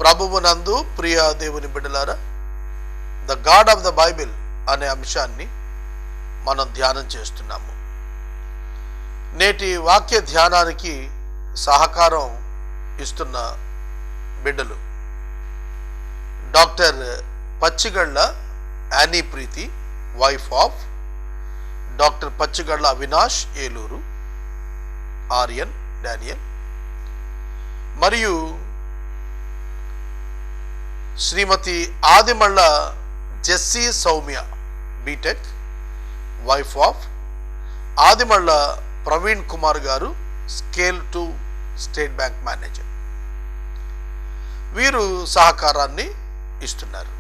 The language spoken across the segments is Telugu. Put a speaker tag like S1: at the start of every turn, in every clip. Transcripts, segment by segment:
S1: ప్రభువునందు ప్రియ దేవుని బిడ్డలారా, the God of the Bible అనే అంశాన్ని మనం ధ్యానం చేస్తున్నాము. నేటి వాక్య ధ్యానానికి సహకారం ఇస్తున్న బిడ్డలు doctor Pachigalla Annie Preethi, wife of doctor Pachigalla Avinash Eluru, Aryan Daniel, మరియు Srimathi Adimalla Jessie Soumya BTech, wife of Adimalla Praveen Kumar garu, scale 2 state bank manager. వీరు సహకారాన్ని ఇస్తున్నారు.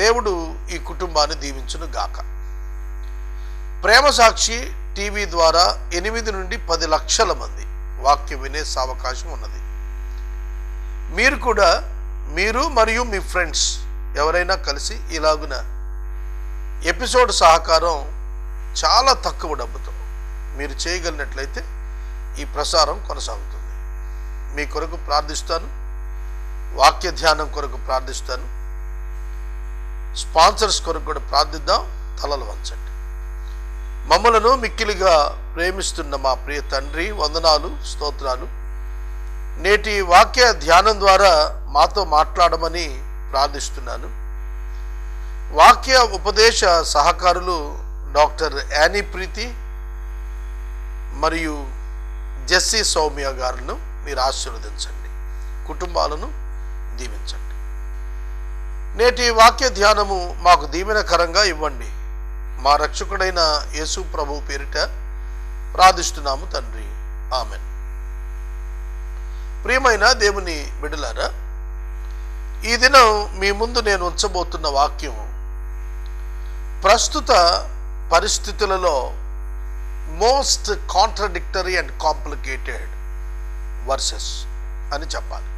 S1: దేవుడు ఈ కుటుంబాన్ని దీవించును గాక. ప్రేమ సాక్షి టీవీ ద్వారా 8 నుండి 10 లక్షల మంది వాక్యం వినే అవకాశం ఉన్నది. మీరు కూడా, మీరు మరియు మీ ఫ్రెండ్స్ ఎవరైనా కలిసి ఇలాగున ఎపిసోడ్ సహకారం చాలా తక్కువ డబ్బుతో మీరు చేయగలిగినట్లయితే ఈ ప్రసారం కొనసాగుతుంది. మీ కొరకు ప్రార్థిస్తాను, వాక్య ధ్యానం కొరకు ప్రార్థిస్తాను, స్పాన్సర్స్ కొరకు కూడా ప్రార్థిద్దాం. తలలు వంచండి. మమ్మలను మిక్కిలిగా ప్రేమిస్తున్న మా ప్రియ తండ్రి, వందనాలు, స్తోత్రాలు. నేటి వాక్య ధ్యానం ద్వారా మాతో మాట్లాడమని ప్రార్థిస్తున్నాను. వాక్య ఉపదేశ సహకారులు డాక్టర్ యానీ ప్రీతి మరియు జెస్సీ సౌమ్య గారులను మీరు ఆశీర్వదించండి, కుటుంబాలను దీవించండి. నేటి వాక్య ధ్యానము మాకు దీవెనకరంగా ఇవ్వండి. మా రక్షకుడైన యేసు ప్రభు పేరిట ప్రార్థిస్తున్నాము తండ్రి, ఆమెన్. ప్రియమైన దేవుని బిడ్డలారా, ఈ దినం మీ ముందు నేను ఉంచబోతున్న వాక్యం ప్రస్తుత పరిస్థితులలో most contradictory and complicated versus అని చెప్పాలి.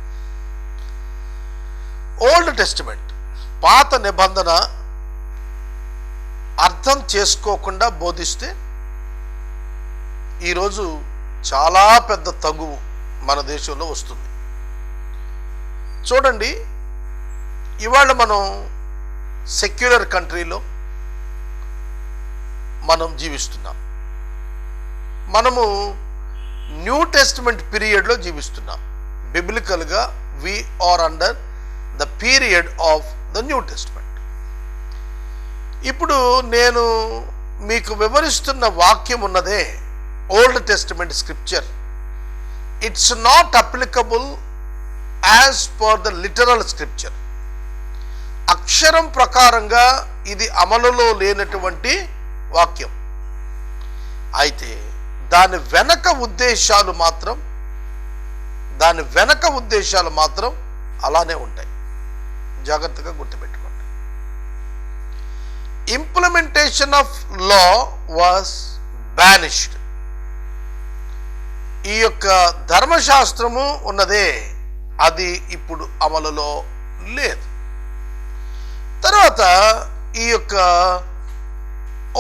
S1: ఓల్డ్ టెస్టిమెంట్, పాత నిబంధన అర్థం చేసుకోకుండా బోధిస్తే ఈరోజు చాలా పెద్ద తగువు మన దేశంలో వస్తుంది. చూడండి, ఇవాళ మనం సెక్యులర్ కంట్రీలో మనం జీవిస్తున్నాం. మనము న్యూ టెస్టిమెంట్ పీరియడ్లో జీవిస్తున్నాం. బిబ్లికల్గా we are under the period of the new testament. ఇప్పుడు నేను మీకు వివరిస్తున్న వాక్యం ఉన్నదే old testament scripture. It's not applicable as per the literal scripture. అక్షరం ప్రకారంగా ఇది అమలులో లేనటువంటి వాక్యం. అయితే దాని వెనక ఉద్దేశాలు మాత్రం అలానే ఉంటాయి. జాగ్రత్తగా గుర్తుపెట్టుకోండి. Implementation of law was banished. ఈ యొక్క ధర్మశాస్త్రము ఉన్నదే, అది ఇప్పుడు అమలులో లేదు. తర్వాత ఈ యొక్క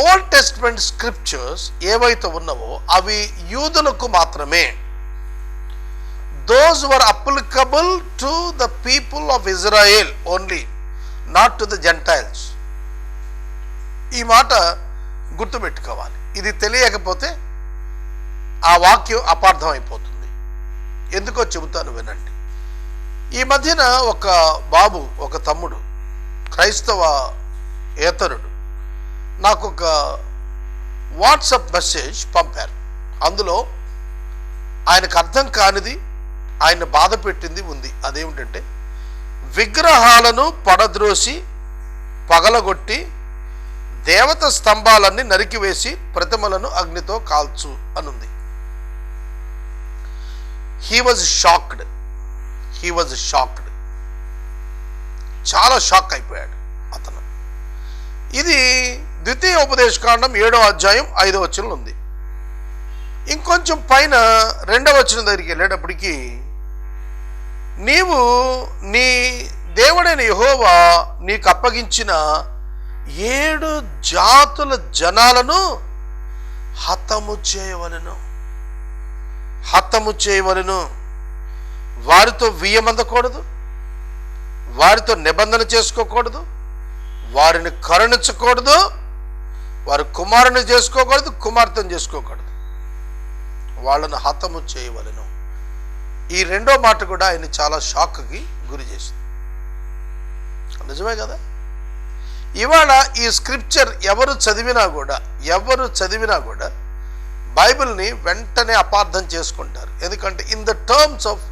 S1: ఓల్డ్ టెస్టిమెంట్ స్క్రిప్చర్స్ ఏవైతే ఉన్నావో అవి యూదులకు మాత్రమే. Those were applicable to the people of Israel only, not to the Gentiles. ఈ మాట గుర్తుపెట్టుకోవాలి. ఇది తెలియకపోతే ఆ వాక్యం అపార్థం అయిపోతుంది. ఎందుకో చెబుతాను, వినండి. ఈ మధ్యన ఒక బాబు, ఒక తమ్ముడు, క్రైస్తవ ఏతరుడు నాకు ఒక వాట్సాప్ మెసేజ్ పంపారు. అందులో ఆయనకు అర్థం కానిది, ఆయన బాధ పెట్టింది ఉంది. అదేమిటంటే, విగ్రహాలను పడద్రోసి పగలగొట్టి దేవత స్తంభాలన్నీ నరికివేసి ప్రతిమలను అగ్నితో కాల్చు అనుంది. He was shocked. చాలా షాక్ అయిపోయాడు అతను. ఇది ద్వితీయోపదేశకాండం 7వ అధ్యాయం 5వ వచనంలో ఉంది. ఇంకొంచెం పైన 2వ వచనం దగ్గరికి వెళ్ళేటప్పటికి, నీవు నీ దేవుడైన యెహోవా నీకు అప్పగించిన 7 జాతుల జనాలను హతము చేయవలెను, వారితో వియ్యమందకూడదు, వారితో నిబంధన చేసుకోకూడదు, వారిని కరుణించకూడదు, వారి కుమారుని చేసుకోకూడదు, కుమార్తెను చేసుకోకూడదు, వాళ్ళను హతము చేయవలెను. ఈ రెండో మాట కూడా ఆయన చాలా షాక్కి గురి చేసింది. నిజమే కదా. ఇవాళ ఈ స్క్రిప్చర్ ఎవరు చదివినా కూడా బైబిల్ని వెంటనే అపార్థం చేసుకుంటారు. ఎందుకంటే in the terms of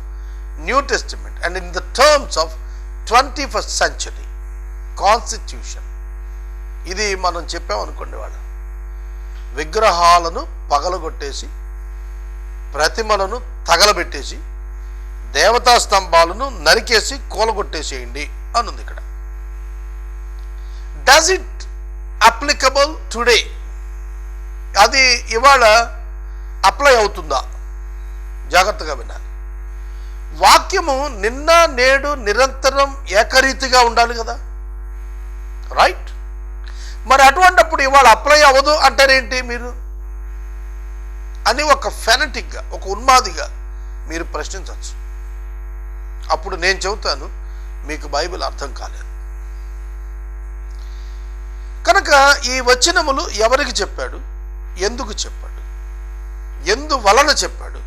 S1: new testament and in the terms of 21st century constitution, ఇది మనం చెప్పామనుకోండి, వాళ్ళ విగ్రహాలను పగలగొట్టేసి, ప్రతిమలను తగలబెట్టేసి, దేవతా స్తంభాలను నరికేసి కూలగొట్టేసేయండి అనుంది ఇక్కడ. Does it applicable today? అది ఇవాళ అప్లై అవుతుందా? జాగ్రత్తగా వినాలి. వాక్యము నిన్న నేడు నిరంతరం ఏకరీతిగా ఉండాలి కదా, రైట్? మరి అటువంటిప్పుడు ఇవాళ అప్లై అవ్వదు అంటారేంటి మీరు అని ఒక ఫెనటిక్గా, ఒక ఉన్మాదిగా మీరు ప్రశ్నించవచ్చు. అప్పుడు నేను చెబుతాను, మీకు బైబిల్ అర్థం కాలేదు. కనుక ఈ వచనములు ఎవరికి చెప్పాడు, ఎందుకు చెప్పాడు, ఎందువలన చెప్పాడు,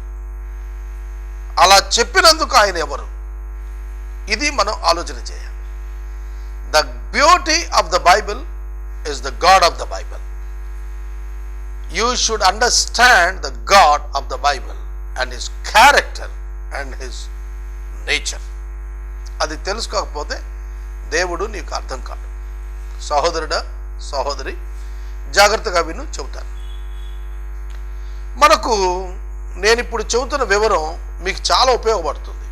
S1: అలా చెప్పినందుకు ఆయన ఎవరు, ఇది మనం ఆలోచన చేయాలి. The beauty of the Bible is the God of the Bible. You should understand the God of the Bible and his character and his nature. అది తెలుసుకోకపోతే దేవుడు నీకు అర్థం కాదు. సహోదరుడా, సహోదరి, జాగ్రత్తగా విను, చెబుతాను. మనకు నేను ఇప్పుడు చెబుతున్న వివరం మీకు చాలా ఉపయోగపడుతుంది.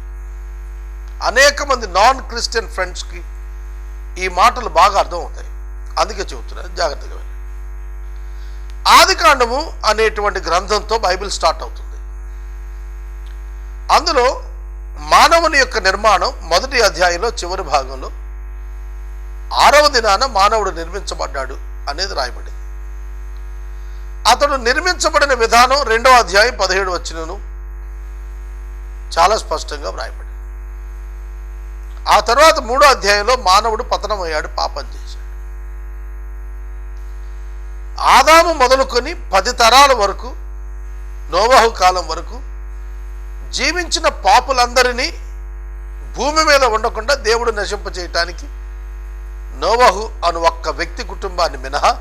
S1: అనేక మంది నాన్ క్రిస్టియన్ ఫ్రెండ్స్కి ఈ మాటలు బాగా అర్థమవుతాయి. అందుకే చెబుతున్నాను, జాగ్రత్తగా విను. ఆదికాండము అనేటువంటి గ్రంథంతో బైబిల్ స్టార్ట్ అవుతుంది. అందులో మానవుని యొక్క నిర్మాణం మొదటి అధ్యాయంలో చివరి భాగంలో 6వ దినాన మానవుడు నిర్మించబడ్డాడు అనేది రాయబడింది. అతడు నిర్మించబడిన విధానం 2వ అధ్యాయం 17 వచనం చాలా స్పష్టంగా వ్రాయబడింది. ఆ తర్వాత 3వ అధ్యాయంలో మానవుడు పతనమయ్యాడు, పాపం చేశాడు. ఆదాము మొదలుకొని 10 తరాల వరకు, నోవహు కాలం వరకు జీవించిన పాపులందరినీ భూమి మీద ఉండకుండా దేవుడు నశింపచేయటానికి నోవహు అను ఒక్క వ్యక్తి కుటుంబాన్ని మినహా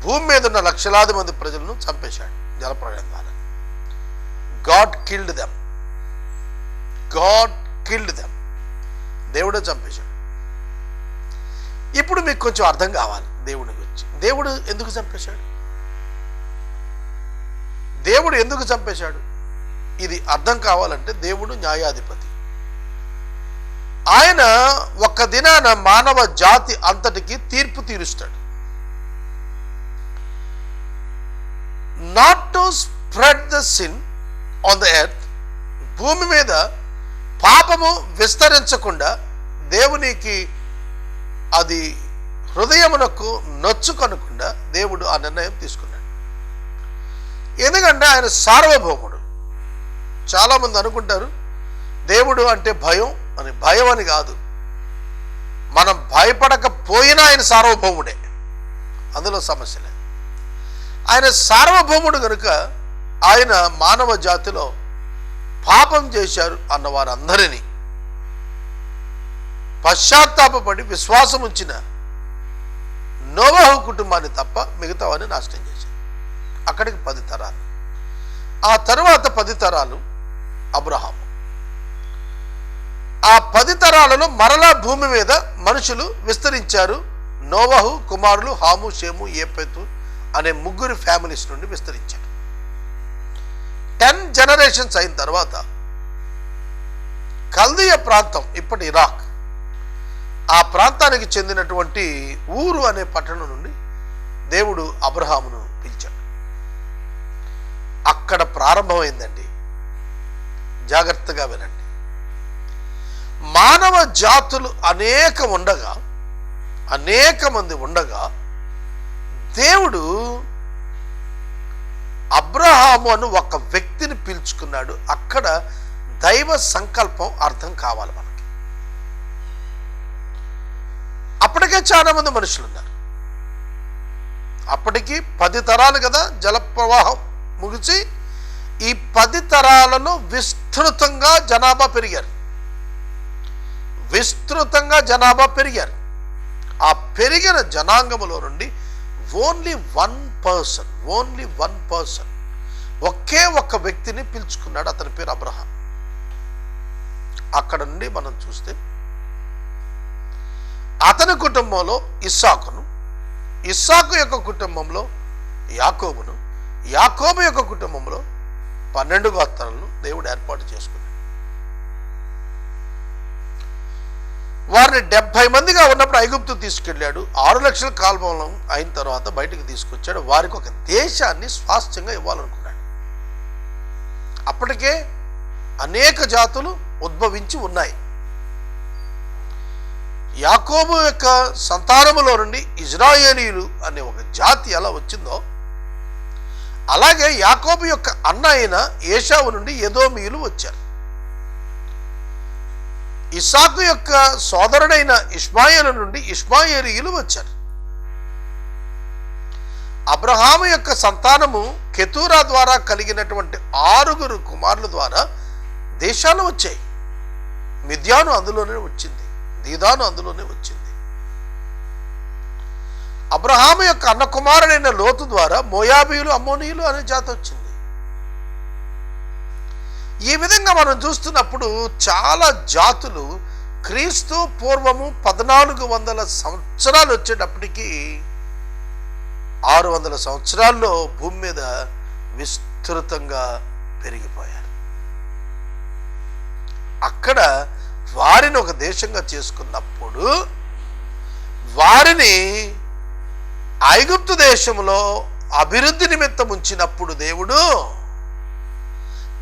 S1: భూమి మీద ఉన్న లక్షలాది మంది ప్రజలను చంపేశాడు జలప్రళయం ద్వారా. God killed them. దేవుడే చంపేశాడు. ఇప్పుడు మీకు కొంచెం అర్థం కావాలి దేవుడి గురించి. దేవుడు ఎందుకు చంపేశాడు? దేవుడు ఎందుకు చంపేశాడు? ఇది అర్థం కావాలంటే దేవుడు న్యాయాధిపతి. ఆయన ఒక్క దినాన మానవ జాతి అంతటికి తీర్పు తీరుస్తాడు. Not to spread the sin on the earth, భూమి మీద పాపము విస్తరించకుండా దేవునికి అది హృదయమునకు నొచ్చుకొనకుండా దేవుడు ఆ నిర్ణయం తీసుకున్నాడు. ఎందుకంటే ఆయన సార్వభౌముడు. చాలామంది అనుకుంటారు దేవుడు అంటే భయం అని. భయం అని కాదు, మనం భయపడకపోయినా ఆయన సార్వభౌముడే, అందులో సమస్య లేదు. ఆయన సార్వభౌముడు కనుక ఆయన మానవ జాతిలో పాపం చేశారు అన్న వారందరినీ పశ్చాత్తాపడి విశ్వాసం ఉంచిన నోవహు కుటుంబాన్ని తప్ప మిగతావాన్ని నాశనం చేశారు. అక్కడికి 10 తరాలు. ఆ తరువాత 10 తరాలు అబ్రహాము. ఆ 10 తరాలలో మరలా భూమి మీద మనుషులు విస్తరించారు. నోవహు కుమారులు హాము, షేము, ఏపెతు అనే 3 ఫ్యామిలీస్ నుండి విస్తరించారు. 10 జనరేషన్స్ అయిన తర్వాత కల్దీయ ప్రాంతం, ఇప్పటి ఇరాక్, ఆ ప్రాంతానికి చెందినటువంటి ఊరు అనే పట్టణం నుండి దేవుడు అబ్రహామును పిలిచాడు. అక్కడ ప్రారంభమైందండి. జాగ్రత్తగా వినండి. మానవ జాతులు అనేక మంది ఉండగా దేవుడు అబ్రహాము అను ఒక వ్యక్తిని పిలుచుకున్నాడు. అక్కడ దైవ సంకల్పం అర్థం కావాలి మనకి. అప్పటికే చాలా మంది మనుషులు ఉన్నారు. అప్పటికి 10 తరాలు కదా జల ప్రవాహం ముగిసి, ఈ 10 తరాలలో విస్తృతంగా జనాభా పెరిగారు. ఆ పెరిగిన జనాంగములో నుండి ఓన్లీ వన్ పర్సన్ ఒకే ఒక్క వ్యక్తిని పిలుచుకున్నాడు. అతని పేరు అబ్రహాం. అక్కడ నుండి మనం చూస్తే అతని కుటుంబంలో ఇస్సాకు యొక్క కుటుంబంలో యాకోబును, యాకోబు యొక్క కుటుంబంలో 12 గోత్రాలను దేవుడు ఏర్పాటు చేసుకున్నాడు. వారిని 70 మందిగా ఉన్నప్పుడు ఐగుప్తు తీసుకెళ్ళాడు. 6 లక్షల కాలం అయిన తర్వాత బయటకు తీసుకొచ్చాడు. వారికి ఒక దేశాన్ని స్వాస్థ్యంగా ఇవ్వాలనుకున్నాడు. అప్పటికే అనేక జాతులు ఉద్భవించి ఉన్నాయి. యాకోబు యొక్క సంతానములో నుండి ఇజ్రాయేలీయులు అనే ఒక జాతి ఎలా వచ్చిందో, అలాగే యాకోబు యొక్క అన్న అయిన ఏశావు నుండి ఎదోమీయులు వచ్చారు. ఇస్సాకు యొక్క సోదరుడైన ఇష్మాయేలు నుండి ఇష్మాయేలీయులు వచ్చారు. అబ్రహాము యొక్క సంతానము కెతూరా ద్వారా కలిగినటువంటి 6 కుమారుల ద్వారా దేశాలు వచ్చాయి. మిద్యాను అందులోనే వచ్చింది, దీదాను అందులోనే వచ్చింది. అబ్రహాము యొక్క అన్న కుమారుడైన లోతు ద్వారా మోయాబీయులు, అమ్మోనీయులు అనే జాతి వచ్చింది. ఈ విధంగా మనం చూస్తున్నప్పుడు చాలా జాతులు క్రీస్తు పూర్వము 1400 సంవత్సరాలు వచ్చేటప్పటికి 600 సంవత్సరాల్లో భూమి మీద విస్తృతంగా పెరిగిపోయారు. అక్కడ వారిని ఒక దేశంగా చేసుకున్నప్పుడు వారిని ఐగుప్తు దేశంలో అభివృద్ధి నిమిత్తం ఉంచినప్పుడు దేవుడు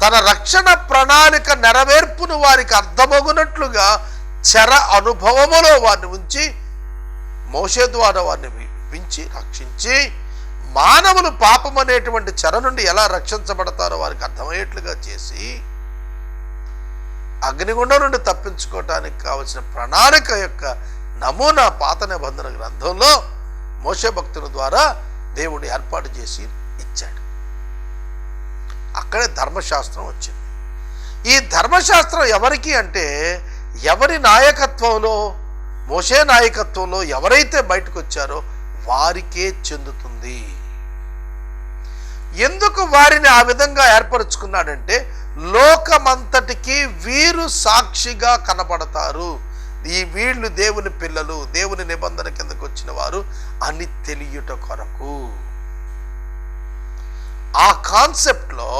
S1: తన రక్షణ ప్రణాళిక నెరవేర్పును వారికి అర్థమగునట్లుగా చెర అనుభవములో వారిని ఉంచి మోషే ద్వారా వారిని విడిపించి రక్షించి మానవులు పాపం అనేటువంటి చెర నుండి ఎలా రక్షించబడతారో వారికి అర్థమయ్యేట్లుగా చేసి అగ్నిగుండం నుండి తప్పించుకోవటానికి కావలసిన ప్రణాళిక యొక్క నమూనా పాత నిబంధన గ్రంథంలో మోషే భక్తుల ద్వారా దేవుడు ఏర్పాటు చేసి ఇచ్చాడు. అక్కడే ధర్మశాస్త్రం వచ్చింది. ఈ ధర్మశాస్త్రం ఎవరికి అంటే, ఎవరి నాయకత్వంలో, మోషే నాయకత్వంలో ఎవరైతే బయటకు వచ్చారో వారికే చెందుతుంది. ఎందుకు వారిని ఆ విధంగా ఏర్పరచుకున్నాడంటే, లోకమంతటికి వీరు సాక్షిగా కనబడతారు. ఈ వీళ్ళు దేవుని పిల్లలు, దేవుని నిబంధన కిందకు వచ్చిన వారు అని తెలియట కొరకు. ఆ కాన్సెప్ట్లో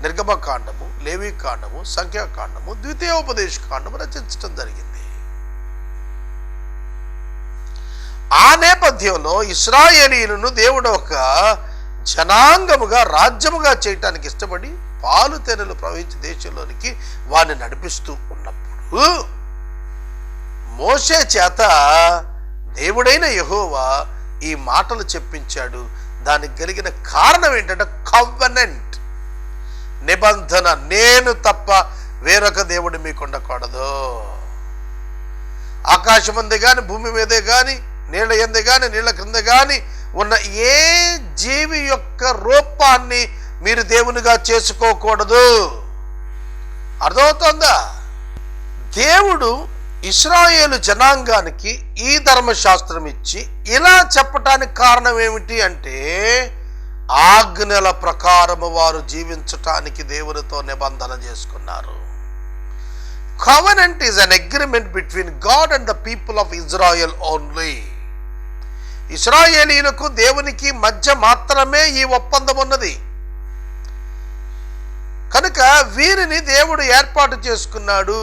S1: నిర్గమకాండము, లేవీకాండము, సంఖ్యాకాండము, ద్వితీయోపదేశ కాండము రచించడం జరిగింది. ఆ నేపథ్యంలో ఇశ్రాయేలీయులను దేవుడు ఒక జనాంగముగా, రాజ్యముగా చేయటానికి ఇష్టపడి పాలు తేనెలు ప్రవహించే దేశంలోనికి వారిని నడిపిస్తూ ఉన్నప్పుడు మోషే చేత దేవుడైన యెహోవా ఈ మాటలు చెప్పించాడు. దానికి కలిగిన కారణం ఏంటంటే కవెనెంట్, నిబంధన. నేను తప్ప వేరొక దేవుడు మీకు ఉండకూడదు. ఆకాశం అందే కానీ, భూమి మీదే కానీ, నీళ్ళ ఎందే కానీ, నీళ్ళ క్రింద కానీ ఉన్న ఏ జీవి యొక్క రూపాన్ని మీరు దేవునిగా చేసుకోకూడదు. అర్థమవుతోందా? దేవుడు ఇశ్రాయేలు జనాంగానికి ఈ ధర్మశాస్త్రం ఇచ్చి ఇలా చెప్పటానికి కారణం ఏమిటి అంటే, ఆజ్ఞల ప్రకారము వారు జీవించటానికి దేవునితో నిబంధన చేసుకున్నారు. Covenant is an agreement between God and the people of Israel only. ఇశ్రాయేలీయులకు దేవునికి మధ్య మాత్రమే ఈ ఒప్పందం ఉన్నది. కనుక వీరిని దేవుడు ఏర్పాటు చేసుకున్నాడు.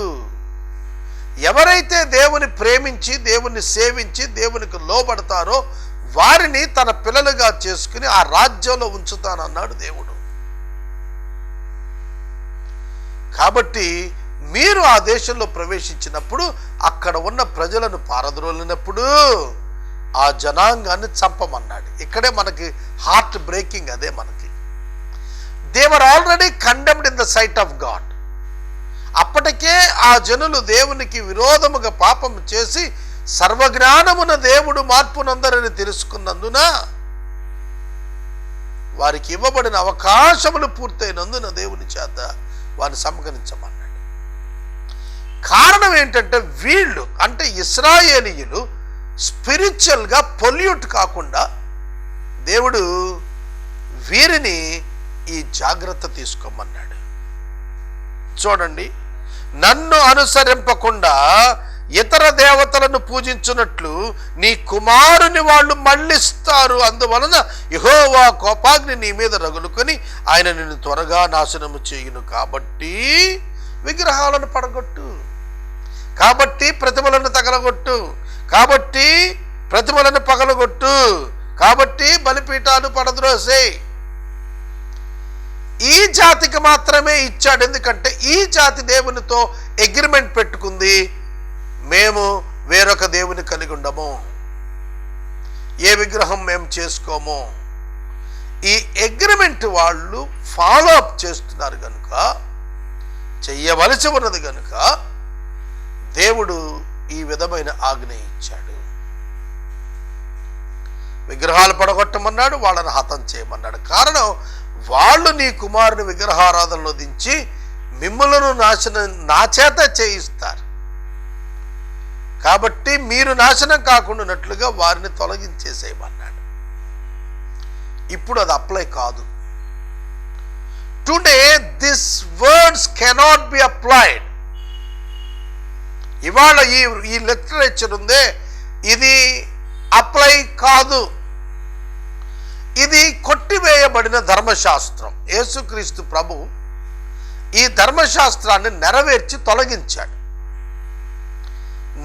S1: ఎవరైతే దేవుని ప్రేమించి, దేవుని సేవించి, దేవునికి లోబడతారో వారిని తన పిల్లలుగా చేసుకుని ఆ రాజ్యంలో ఉంచుతానన్నాడు దేవుడు. కాబట్టి మీరు ఆ దేశంలో ప్రవేశించినప్పుడు అక్కడ ఉన్న ప్రజలను పారద్రోలినప్పుడు ఆ జనాంగాన్ని చంపమన్నాడు. ఇక్కడే మనకి హార్ట్ బ్రేకింగ్. అదే మనకి, they were already condemned in the sight of God. అప్పటికే ఆ జనులు దేవునికి విరోధముగా పాపం చేసి సర్వజ్ఞానమున దేవుడు మార్పునందరని తెలుసుకున్నందున వారికి ఇవ్వబడిన అవకాశములు పూర్తయినందున దేవుని చేత వారిని సమకరించమన్నాడు. కారణం ఏంటంటే వీళ్ళు అంటే ఇశ్రాయేలీయులు స్పిరిచువల్గా పొల్యూట్ కాకుండా దేవుడు వీరిని ఈ జాగ్రత్త తీసుకోమన్నాడు. చూడండి, నన్ను అనుసరింపకుండా ఇతర దేవతలను పూజించున్నట్లు నీ కుమారుని వాళ్ళు మళ్ళిస్తారు. అందువలన యెహోవా కోపాగ్ని నీ మీద రగులుకొని ఆయన నిన్ను త్వరగా నాశనము చేయును. కాబట్టి విగ్రహాలను పడగొట్టు, కాబట్టి ప్రతిమలను తగలగొట్టు, కాబట్టి ప్రతిమలను పగలగొట్టు, కాబట్టి బలిపీఠాలు పడద్రోసే. ఈ జాతికి మాత్రమే ఇచ్చాడు. ఎందుకంటే ఈ జాతి దేవునితో అగ్రిమెంట్ పెట్టుకుంది, మేము వేరొక దేవుని కలిగి ఉండము, ఏ విగ్రహం మేము చేసుకోము. ఈ అగ్రిమెంట్ వాళ్ళు ఫాలో అప్ చేస్తున్నారు కనుక, చెయ్యవలసి ఉన్నది కనుక దేవుడు ఈ విధమైన ఆజ్ఞ ఇచ్చాడు. విగ్రహాలు పడగొట్టమన్నాడు, వాళ్ళని హతం చేయమన్నాడు. కారణం, వాళ్ళు నీ కుమారుని విగ్రహారాధనలో దించి మిమ్మలను నాశనం నా చేత చేయిస్తారు. కాబట్టి మీరు నాశనం కాకుండానట్లుగా వారిని తొలగించేసేయమన్నాడు. ఇప్పుడు అది అప్లై కాదు. Today this words cannot be applied. ఇవాళ ఈ లిటరేచర్ ఉందే, ఇది అప్లై కాదు. ఇది కొట్టివేయబడిన ధర్మశాస్త్రం. యేసుక్రీస్తు ప్రభు ఈ ధర్మశాస్త్రాన్ని నెరవేర్చి తొలగించాడు.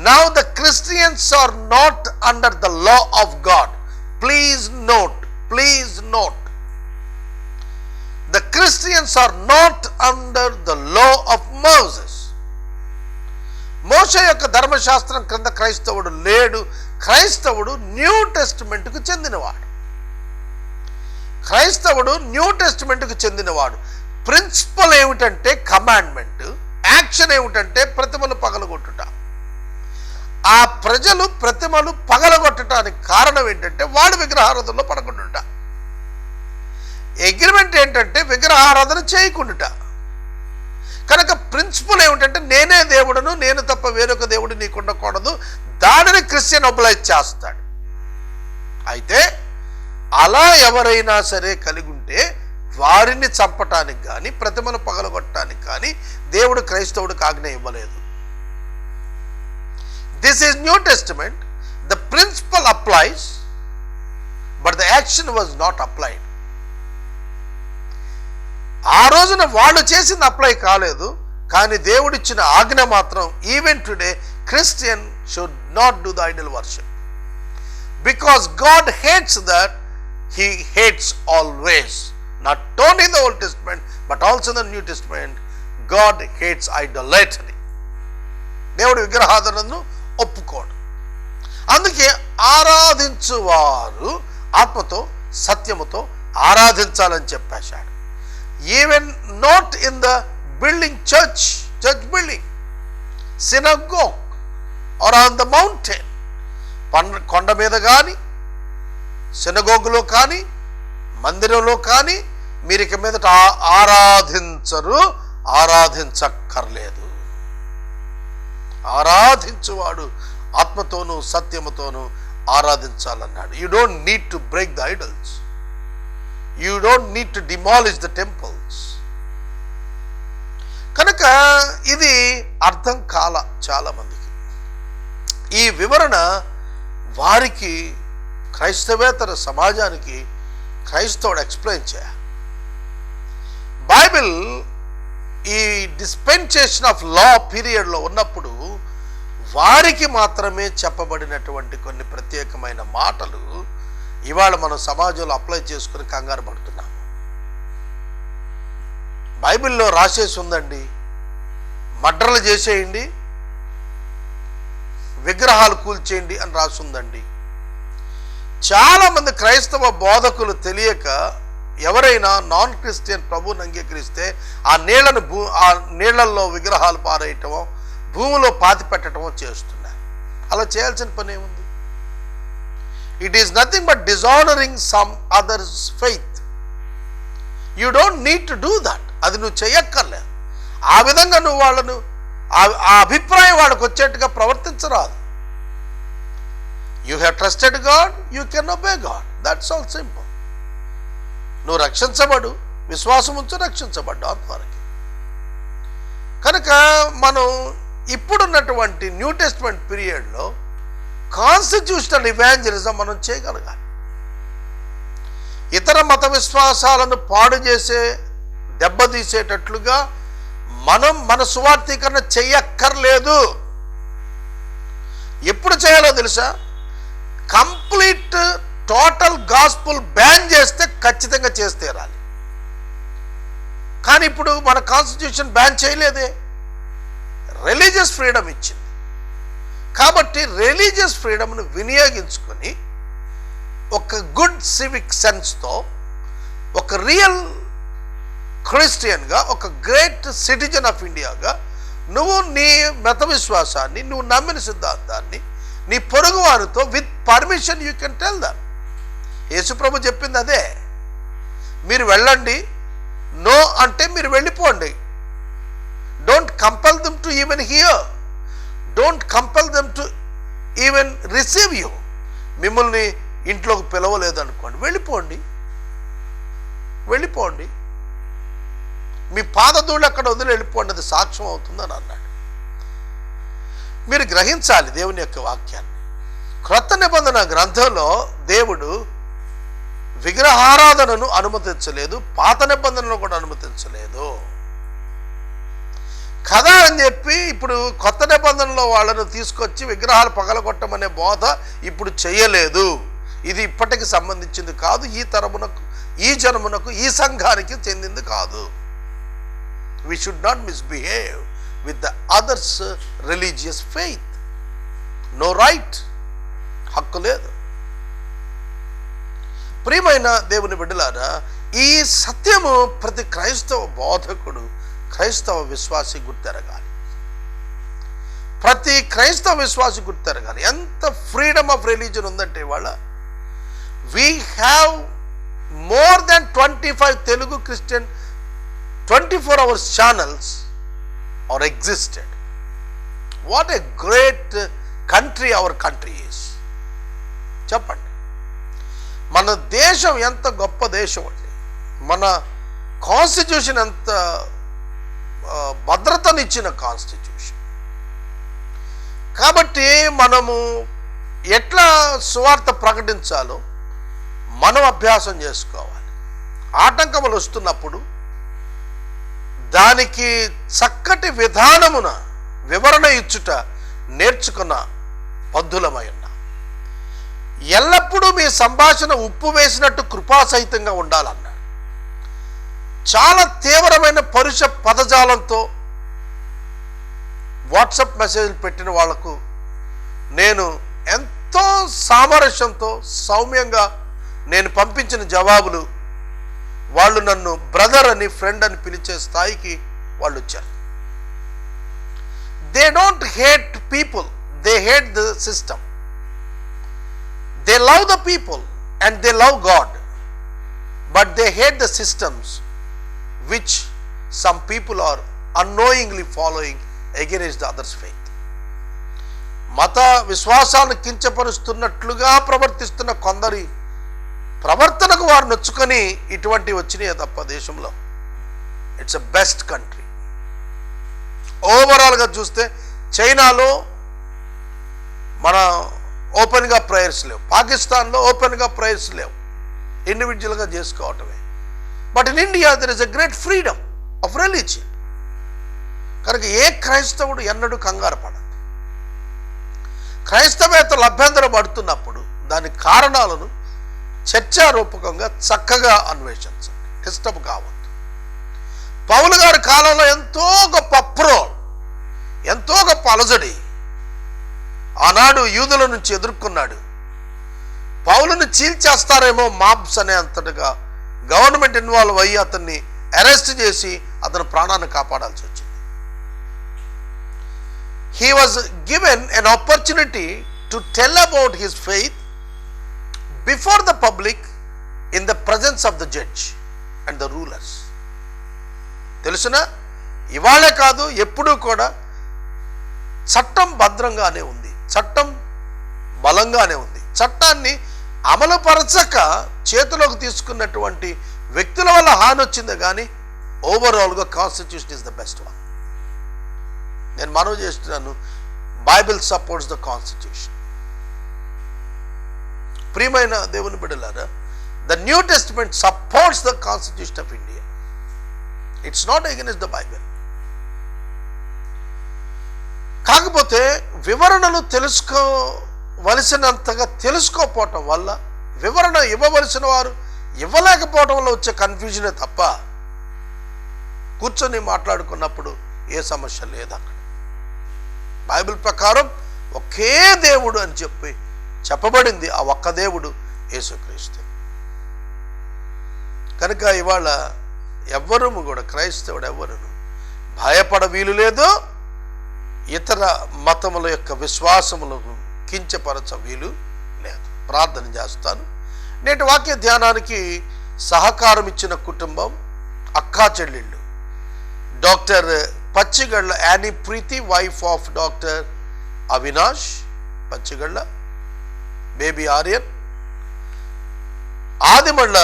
S1: Now the Christians are not under the law of God. Please note. The Christians are not under the law of Moses. మోషే యొక్క ధర్మశాస్త్రం క్రింద క్రైస్తవుడు లేడు. క్రైస్తవుడు న్యూ టెస్టిమెంట్కు చెందినవాడు. ప్రిన్సిపల్ ఏమిటంటే కమాండ్మెంట్, యాక్షన్ ఏమిటంటే ప్రతిమలు పగలగొట్టుట. ఆ ప్రజలు ప్రతిమలు పగలగొట్టడానికి కారణం ఏంటంటే వాడు విగ్రహారాధనలో పడకుండా. అగ్రిమెంట్ ఏంటంటే విగ్రహారాధన చేయకుండా. కనుక ప్రిన్సిపల్ ఏమిటంటే నేనే దేవుడును, నేను తప్ప వేరొక దేవుడు నీకు ఉండకూడదు. దానిని క్రిస్టియన్ ఒబలైజ్ చేస్తాడు. అయితే అలా ఎవరైనా సరే కలిగి ఉంటే వారిని చంపటానికి కానీ ప్రతిమలు పగలగొట్టడానికి కానీ దేవుడు క్రైస్తవుడికి ఆజ్ఞ ఇవ్వలేదు. This is New Testament. The principle applies, but the action was not applied. ఆ రోజున వాళ్ళు చేసింది అప్లై కాలేదు, కానీ దేవుడిచ్చిన ఆజ్ఞ మాత్రం even today Christian should not do the Idol worship. Because God hates that, He hates always. Not only in the Old Testament, but also in the New Testament, God hates idolatry. దేవుడు విగ్రహారాధనను ఒప్పుకోడు. అందుకే ఆరాధించువారు ఆత్మతో సత్యముతో ఆరాధించాలని చెప్పేశాడు. Even not in the building church building, synagogue or on the mountain, కొండ మీద కానీ సినగోగులో కానీ మందిరంలో కానీ మీరు ఇక మీదట ఆరాధించక్కర్లేదు. ఆరాధించువాడు ఆత్మతోనూ సత్యముతోనూ ఆరాధించాలన్నాడు. You don't need to break the idols, you don't need to demolish the temples. కనుక ఇది అర్థం కాల చాలా మందికి. ఈ వివరణ వారికి క్రైస్తవేతర సమాజానికి క్రైస్తవుడు ఎక్స్ప్లెయిన్ చేయాలి. బైబిల్ ఈ డిస్పెన్సేషన్ ఆఫ్ లా పీరియడ్లో ఉన్నప్పుడు వారికి మాత్రమే చెప్పబడినటువంటి కొన్ని ప్రత్యేకమైన మాటలు ఇవాళ మనం సమాజంలో అప్లై చేసుకుని కంగారు పడుతున్నాము. బైబిల్లో రాసేసి ఉందండి, మర్డర్లు చేసేయండి, విగ్రహాలు కూల్చేయండి అని రాసుందండి. చాలామంది క్రైస్తవ బోధకులు తెలియక ఎవరైనా నాన్ క్రిస్టియన్ ప్రభువుని అంగీకరిస్తే ఆ నీళ్లలో విగ్రహాలు పారేయటమో భూమిలో పాతి పెట్టడమో చేస్తున్నారు. అలా చేయాల్సిన పని ఏముంది? It is nothing but dishonouring some others faith. You don't need to do that. అది నువ్వు చేయక్కర్లేదు. ఆ విధంగా నువ్వు వాళ్ళను ఆ అభిప్రాయం వాళ్ళకు వచ్చేట్టుగా ప్రవర్తించరాదు. You have trusted God, you can obey God. That's all simple. నువ్వు రక్షించబడు, విశ్వాసం ఉంచు, రక్షించబడ్డు అంతవరకు. కనుక మనం ఇప్పుడున్నటువంటి న్యూ టెస్ట్మెంట్ పీరియడ్లో కాన్స్టిట్యూషనల్ ఇవాంజలిజం మనం చేయగలగాలి. ఇతర మత విశ్వాసాలను పాడు చేసే, దెబ్బతీసేటట్లుగా మనం మన సువార్థీకరణ చెయ్యక్కర్లేదు. ఎప్పుడు చేయాలో తెలుసా? కంప్లీట్ టోటల్ గాస్పుల్ బ్యాన్ చేస్తే ఖచ్చితంగా చేస్తే రాలి. కానీ ఇప్పుడు మన కాన్స్టిట్యూషన్ బ్యాన్ చేయలేదే, రిలీజియస్ ఫ్రీడమ్ ఇచ్చింది. కాబట్టి రిలీజియస్ ఫ్రీడమ్ను వినియోగించుకొని ఒక గుడ్ సివిక్ సెన్స్తో, ఒక రియల్ క్రిస్టియన్గా, ఒక గ్రేట్ సిటిజన్ ఆఫ్ ఇండియాగా నువ్వు నీ మత విశ్వాసాన్ని, నువ్వు నమ్మిన సిద్ధాంతాన్ని నీ పొరుగు వారితో with permission you can tell them. Yesuprabhu చెప్పింది అదే. మీరు వెళ్ళండి, నో అంటే మీరు వెళ్ళిపోండి. Don't compel them to even hear, don't compel them to even receive you. మిమ్మల్ని ఇంట్లోకి పిలవలేదు అనుకోండి, వెళ్ళిపోండి, వెళ్ళిపోండి. మీ పాదధూళి అక్కడ వదిలి వెళ్ళిపోండి, అది సాక్ష్యం అవుతుందని అన్నాడు. మీరు గ్రహించాలి దేవుని యొక్క వాక్యాన్ని. క్రొత్త నిబంధన గ్రంథంలో దేవుడు విగ్రహారాధనను అనుమతించలేదు, పాత నిబంధనలో కూడా అనుమతించలేదు కదా అని చెప్పి ఇప్పుడు కొత్త నిబంధనలో వాళ్ళను తీసుకొచ్చి విగ్రహాలు పగలగొట్టమనే బోధ ఇప్పుడు చేయలేదు. ఇది ఇప్పటికి సంబంధించింది కాదు, ఈ తరమునకు, ఈ జనమునకు, ఈ సంఘానికి చెందింది కాదు. We should not misbehave with the others' religious faith. No right. హక్కు లేదు. ప్రియమైన దేవుని బిడ్డలారా, ఈ సత్యము ప్రతి క్రైస్తవ బోధకుడు, క్రైస్తవ విశ్వాసి గుర్తెరగాలి. ప్రతి క్రైస్తవ విశ్వాసి గుర్తెరగాలి. ఎంత ఫ్రీడమ్ ఆఫ్ రిలీజన్ ఉందంటే ఇవాళ we have more than 25 Telugu Christian 24 hours channels are existed. What a great country our country is. చెప్పండి, మన దేశం ఎంత గొప్ప దేశం అండి. మన కాన్స్టిట్యూషన్ ఎంత భద్రతనిచ్చిన కాన్స్టిట్యూషన్. కాబట్టి మనము ఎట్లా సువార్త ప్రకటించాలో మనం అభ్యాసం చేసుకోవాలి. ఆటంకములు వస్తున్నప్పుడు దానికి చక్కటి విధానమున వివరణ ఇచ్చుట నేర్చుకున్న పద్ధులమై ఉన్నా. ఎల్లప్పుడూ మీ సంభాషణ ఉప్పు వేసినట్టు కృపాసహితంగా ఉండాలన్నాడు. చాలా తీవ్రమైన పరుష పదజాలంతో వాట్సాప్ మెసేజ్లు పెట్టిన వాళ్లకు నేను ఎంతో సామరస్యంతో సౌమ్యంగా నేను పంపించిన జవాబులు, వాళ్ళు నన్ను బ్రదర్ అని, ఫ్రెండ్ అని పిలిచే స్థాయికి వాళ్ళు వచ్చారు. They don't hate people, they hate the system. They love the people and they love God, but they hate the systems which some people are annoyingly following against the others faith. మత విశ్వాసాలను కించపరుస్తున్నట్లుగా ప్రవర్తిస్తున్న కొందరి ప్రవర్తనకు వారు నొచ్చుకొని ఇటువంటి వచ్చినాయి తప్ప దేశంలో. It's a best country. ఓవరాల్గా చూస్తే చైనాలో మన ఓపెన్గా ప్రేయర్స్ లేవు, పాకిస్తాన్లో ఓపెన్గా ప్రేయర్స్ లేవు, ఇండివిజువల్గా చేసుకోవటమే. But in India there is a great freedom of religion. కనుక ఏ క్రైస్తవుడు ఎన్నడూ కంగారు పడదు. క్రైస్తవేతలు అభ్యంతరం పడుతున్నప్పుడు దాని కారణాలను చర్చారూపకంగా చక్కగా అన్వేషించండి, డిస్టర్బ్ కావద్దు. పౌలు గారి కాలంలో ఎంతో గొప్ప అప్రోల్, ఎంతో గొప్ప అలజడి ఆనాడు యూదుల నుంచి ఎదుర్కొన్నాడు. పౌలుని చీల్చేస్తారేమో మాబ్స్ అనే అంతటిగా గవర్నమెంట్ ఇన్వాల్వ్ అయ్యి అతన్ని అరెస్ట్ చేసి అతని ప్రాణాన్ని కాపాడాల్సి వచ్చింది. he was given an opportunity to tell about his faith before the public in the presence of the judge and the rulers. తెలుసునా, ఇవాళే కాదు ఎప్పుడూ కూడా చట్టం భద్రంగానే ఉంది, చట్టం బలంగానే ఉంది. చట్టాన్ని అమలుపరచక చేతిలోకి తీసుకున్నటువంటి వ్యక్తుల వల్ల హాని వచ్చింది, కానీ ఓవరాల్గా constitution is the best one. నేను మనవి చేస్తున్నాను, బైబిల్ సపోర్ట్స్ ద కాన్స్టిట్యూషన్. ప్రియమైన దేవుని బిడ్డలారా, the new testament supports the constitution of India. It's not against the Bible. కాకపోతే వివరణలు తెలుసుకోవలసినంతగా తెలుసుకోకపోవటం వల్ల, వివరణ ఇవ్వవలసిన వారు ఇవ్వలేకపోవటం వల్ల వచ్చే కన్ఫ్యూజనే తప్ప కూర్చొని మాట్లాడుకున్నప్పుడు ఏ సమస్య లేదు అక్కడ. బైబిల్ ప్రకారం ఒకే దేవుడు అని చెప్పబడింది. ఆ ఒక్క దేవుడు యేసుక్రీస్తు. కనుక ఇవాళ ఎవ్వరూ కూడా, క్రైస్తవుడు ఎవ్వరును భయపడ వీలు లేదు, ఇతర మతముల యొక్క విశ్వాసములకు కించపరచ వీలు లేదు. ప్రార్థన చేస్తాను. నేటి వాక్య ధ్యానానికి సహకారం ఇచ్చిన కుటుంబం, అక్కా చెల్లెళ్ళు, doctor Pachigalla Annie Preethi, wife of doctor Avinash Pachigalla, baby Aryan, Adimalla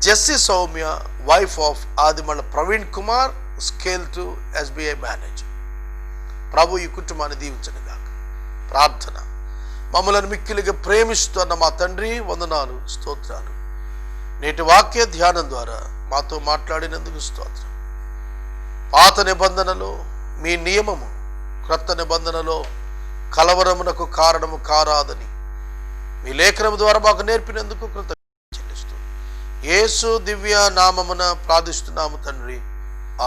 S1: Jessie Soumya, wife of Adimalla Praveen Kumar, scale two SBI manager. ప్రభు ఈ కుటుంబాన్ని దీవించను గాక. ప్రార్థన. మమ్మలను మిక్కిలిగా ప్రేమిస్తున్న మా తండ్రి, వందనాలు, స్తోత్రాలు. నేటి వాక్య ధ్యానం ద్వారా మాతో మాట్లాడినందుకు స్తోత్రం. పాత నిబంధనలో మీ నియమము క్రొత్త నిబంధనలో కలవరమునకు కారణము కారాదని మీ లేఖనము ద్వారా మాకు నేర్పినందుకు కృతజ్ఞతలు చెల్లిస్తూ యేసు దివ్య నామమున ప్రార్థిస్తున్నాము తండ్రి,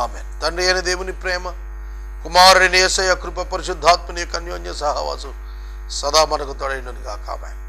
S1: ఆమేన్. తండ్రి అయిన దేవుని ప్రేమ, కుమారుని యేసయ్య కృప, పరిశుద్ధాత్మని యొక్క అన్యోన్య సహవాసం సదా మనకు తోడైనది గాక. ఆమేన్.